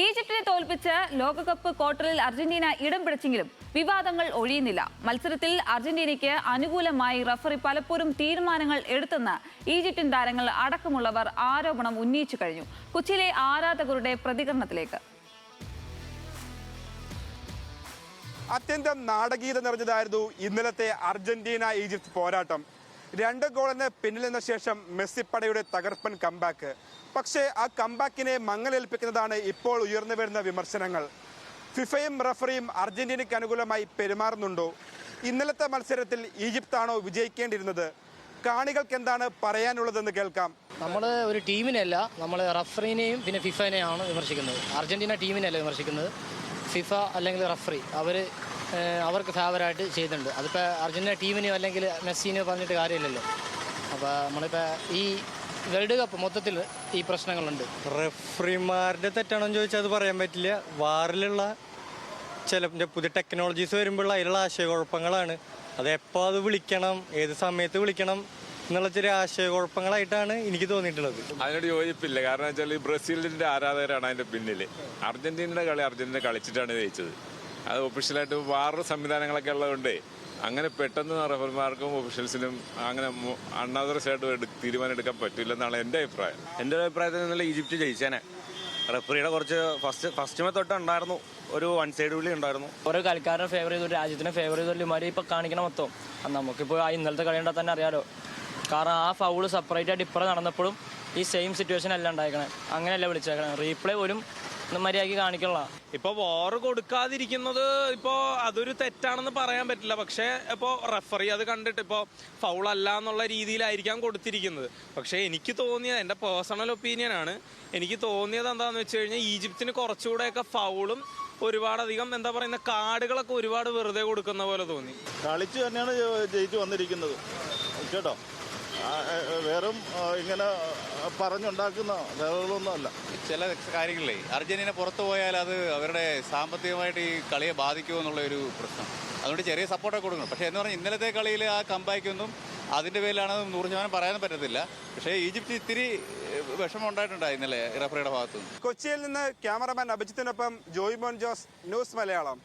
ഈജിപ്തിനെ തോൽപ്പിച്ച് ലോകകപ്പ് ക്വാർട്ടറിൽ അർജന്റീന ഇടം പിടിച്ചെങ്കിലും വിവാദങ്ങൾ ഒഴിയുന്നില്ല. മത്സരത്തിൽ അർജന്റീനയ്ക്ക് അനുകൂലമായി റഫറി പലപ്പോഴും തീരുമാനങ്ങൾ എടുത്തെന്ന് ഈജിപ്ഷ്യൻ താരങ്ങൾ അടക്കമുള്ളവർ ആരോപണം ഉന്നയിച്ചു കഴിഞ്ഞു. കൊച്ചിയിലെ ആരാധകരുടെ പ്രതികരണത്തിലേക്ക്. അത്യന്തം നാടകീയത നിറഞ്ഞതായിരുന്നു ഇന്നലത്തെ അർജന്റീന ഈജിപ്ത് പോരാട്ടം. 2 ഗോളിന് പിന്നിലെന്ന ശേഷം മെസ്സി പടയുടെ തകർപ്പൻ കംബാക്ക്. പക്ഷേ ആ കംബാക്കിനെ മങ്ങലേൽപ്പിക്കുന്നതാണ് ഇപ്പോൾ ഉയർന്നു വരുന്ന വിമർശനങ്ങൾ. ഫിഫയും റഫറിയും അർജന്റീനയ്ക്ക് അനുകൂലമായി പെരുമാറുന്നുണ്ടോ? ഇന്നലത്തെ മത്സരത്തിൽ ഈജിപ്താണോ വിജയിക്കേണ്ടിയിരുന്നത്? കാണികൾക്ക് എന്താണ് പറയാനുള്ളതെന്ന് കേൾക്കാം. നമ്മൾ ഒരു ടീമിനെയല്ല, നമ്മൾ റഫറിനെയും പിന്നെ ഫിഫനെയാണ് വിമർശിക്കുന്നത്. അർജന്റീന ടീമിനെയല്ല വിമർശിക്കുന്നത്. ഫിഫ അല്ലെങ്കിൽ റഫറി അവർക്ക് ഫേവറായിട്ട് ചെയ്യുന്നുണ്ട്. അതിപ്പോൾ അർജന്റീന ടീമിനെയോ അല്ലെങ്കിൽ മെസ്സിനെയോ പറഞ്ഞിട്ട് കാര്യമില്ലല്ലോ. അപ്പോൾ നമ്മളിപ്പോൾ ഈ വേൾഡ് കപ്പ് മൊത്തത്തിൽ ഈ പ്രശ്നങ്ങളുണ്ട്. റഫറിമാരുടെ തെറ്റാണെന്ന് ചോദിച്ചാൽ അത് പറയാൻ പറ്റില്ല. വാറിലുള്ള ചില പുതിയ ടെക്നോളജീസ് വരുമ്പോൾ അതിലുള്ള ആശയക്കുഴപ്പങ്ങളാണ്. അത് എപ്പോൾ അത് വിളിക്കണം, ഏത് സമയത്ത് വിളിക്കണം എന്നുള്ള ചെറിയ ആശയക്കുഴപ്പങ്ങളായിട്ടാണ് എനിക്ക് തോന്നിയിട്ടുള്ളത്. അതിനോട് യോജിപ്പില്ല. കാരണം വെച്ചാൽ ബ്രസീലിന്റെ ആരാധകരാണ് അതിന്റെ പിന്നിൽ. അർജന്റീനയുടെ കളി അർജന്റീന കളിച്ചിട്ടാണ് ജയിച്ചത്. അത് ഒഫീഷ്യലായിട്ട് വാറ് സംവിധാനങ്ങളൊക്കെ ഉള്ളതുകൊണ്ട് അങ്ങനെ പെട്ടെന്ന് റഫറിമാർക്കും ഒഫീഷ്യൽസിനും അങ്ങനെ അൺഓതറൈസ്ഡ് തീരുമാനം എടുക്കാൻ പറ്റില്ലെന്നാണ് എൻ്റെ അഭിപ്രായം. എൻ്റെ അഭിപ്രായത്തിൽ നിന്നുള്ള ഈജിപ്റ്റ് ജയിച്ചേനെ. റഫറിയുടെ കുറച്ച് ഫസ്റ്റ് തൊട്ട് ഉണ്ടായിരുന്നു, ഒരു വൺ സൈഡ് വിളി ഉണ്ടായിരുന്നു. ഓരോ കളിക്കാരനെ ഫേവർ ചെയ്തു, രാജ്യത്തിനെ ഫേവർ ചെയ്തു ഇമാര് ഇപ്പം കാണിക്കണം മൊത്തം. നമുക്കിപ്പോൾ ഇന്നലത്തെ കളി കണ്ടാൽ തന്നെ അറിയാലോ. കാരണം ആ ഫൗള് സെപ്പറേറ്റ് ആയിട്ട് ഇപ്പുറം നടന്നപ്പോഴും ഈ സെയിം സിറ്റുവേഷൻ അല്ല ഉണ്ടായിക്കണേ. അങ്ങനെയല്ല വിളിച്ചേക്കണേ. റീപ്ലേ പോലും മര്യാദയ്ക്ക് കാണിക്കണ. ഇപ്പോൾ വാർ കൊടുക്കാതിരിക്കുന്നത് ഇപ്പോൾ അതൊരു തെറ്റാണെന്ന് പറയാൻ പറ്റില്ല. പക്ഷേ ഇപ്പോൾ റഫറി അത് കണ്ടിട്ട് ഇപ്പോൾ ഫൗളല്ല എന്നുള്ള രീതിയിലായിരിക്കാം കൊടുത്തിരിക്കുന്നത്. പക്ഷേ എനിക്ക് തോന്നിയത്, എൻ്റെ പേഴ്സണൽ ഒപ്പീനിയനാണ്, എനിക്ക് തോന്നിയത് എന്താണെന്ന് വെച്ച് കഴിഞ്ഞാൽ ഈജിപ്തിന് കുറച്ചുകൂടെയൊക്കെ ഫൗളും ഒരുപാടധികം എന്താ പറയുന്ന കാർഡുകളൊക്കെ ഒരുപാട് വെറുതെ കൊടുക്കുന്ന പോലെ തോന്നി. കളിച്ച് തന്നെയാണ് ജയിച്ചു വന്നിരിക്കുന്നത് കേട്ടോ. വേറും ഇങ്ങനെ പറഞ്ഞുണ്ടാക്കുന്ന വേറൊന്നും അല്ല. ചില കാര്യങ്ങളിലേ അർജന്റീന പുറത്തു പോയാൽ അത് അവരുടെ സാമ്പത്തികമായിട്ട് ഈ കളിയെ ബാധിക്കുമോ എന്നുള്ള ഒരു പ്രശ്നം. അതുകൊണ്ട് ചെറിയ സപ്പോർട്ടൊക്കെ കൊടുക്കണം. പക്ഷേ എന്ന് പറഞ്ഞാൽ ഇന്നലത്തെ കളിയിൽ ആ കമ്പാക്കൊന്നും അതിൻ്റെ പേരിലാണ് 100% പറയാനും പറ്റത്തില്ല. പക്ഷേ ഈജിപ്ത് ഇത്തിരി വിഷമം ഉണ്ടായിട്ടുണ്ടായി ഇന്നലെ റഫറിയുടെ ഭാഗത്തുനിന്ന്. കൊച്ചിയിൽ നിന്ന് ക്യാമറമാൻ അഭിജിത്തിനൊപ്പം ജോയ് മോൻ ജോസ്, ന്യൂസ് മലയാളം.